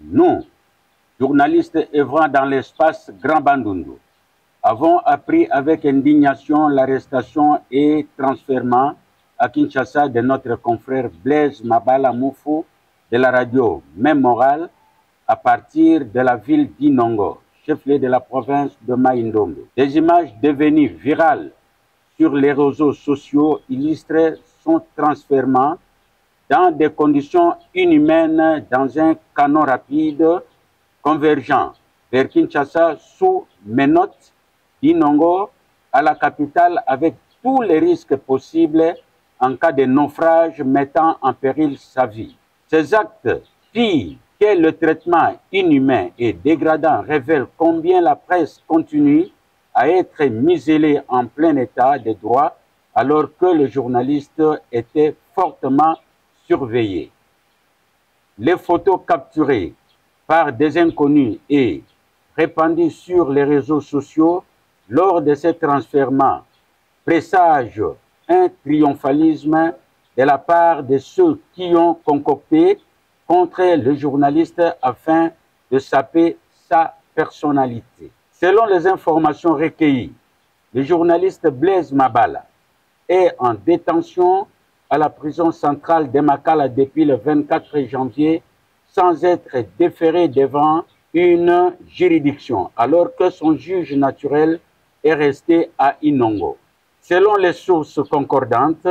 Nous, journalistes œuvrant dans l'espace Grand Bandundu, avons appris avec indignation l'arrestation et transfèrement à Kinshasa de notre confrère Blaise Mabala Moufou de la radio Même Morale à partir de la ville d'Inongo, chef-lieu de la province de Mai-Ndombe. Des images devenues virales sur les réseaux sociaux illustrent son transfèrement dans des conditions inhumaines dans un canot rapide convergent vers Kinshasa sous menottes d'Inongo à la capitale avec tous les risques possibles en cas de naufrage mettant en péril sa vie. Ces actes, pires que le traitement inhumain et dégradant, révèlent combien la presse continue à être muselée en plein état de droit alors que le journaliste était fortement surveillé. Les photos capturées par des inconnus et répandues sur les réseaux sociaux lors de ces transfèrements présagent un triomphalisme de la part de ceux qui ont concocté contre le journaliste afin de saper sa personnalité. Selon les informations recueillies, le journaliste Blaise Mabala est en détention à la prison centrale de Makala depuis le 24 janvier sans être déféré devant une juridiction, alors que son juge naturel est resté à Inongo. Selon les sources concordantes,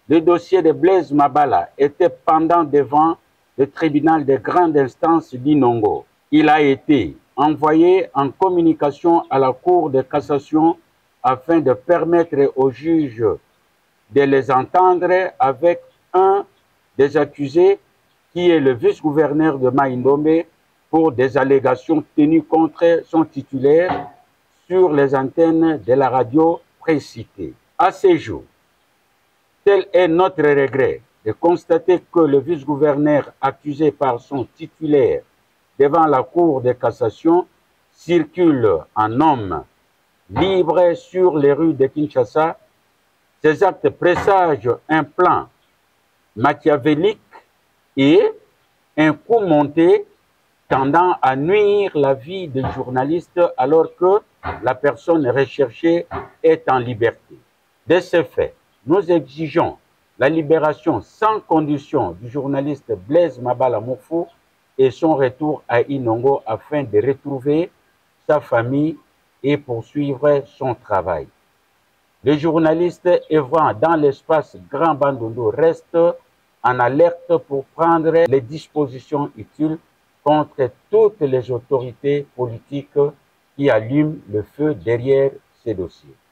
le dossier de Blaise Mabala était pendant devant le tribunal de grande instance d'Inongo. Il a été envoyé en communication à la Cour de cassation afin de permettre au juge de les entendre avec un des accusés qui est le vice-gouverneur de Mai-Ndombe pour des allégations tenues contre son titulaire sur les antennes de la radio précitée. À ce jour, tel est notre regret de constater que le vice-gouverneur accusé par son titulaire devant la Cour de cassation circule en homme libre sur les rues de Kinshasa. Ces actes présagent un plan machiavélique et un coup monté tendant à nuire la vie des journalistes alors que la personne recherchée est en liberté. De ce fait, nous exigeons la libération sans condition du journaliste Blaise Mabala Moufou et son retour à Inongo afin de retrouver sa famille et poursuivre son travail. Les journalistes œuvrant dans l'espace Grand Bandundu restent en alerte pour prendre les dispositions utiles contre toutes les autorités politiques qui allument le feu derrière ces dossiers.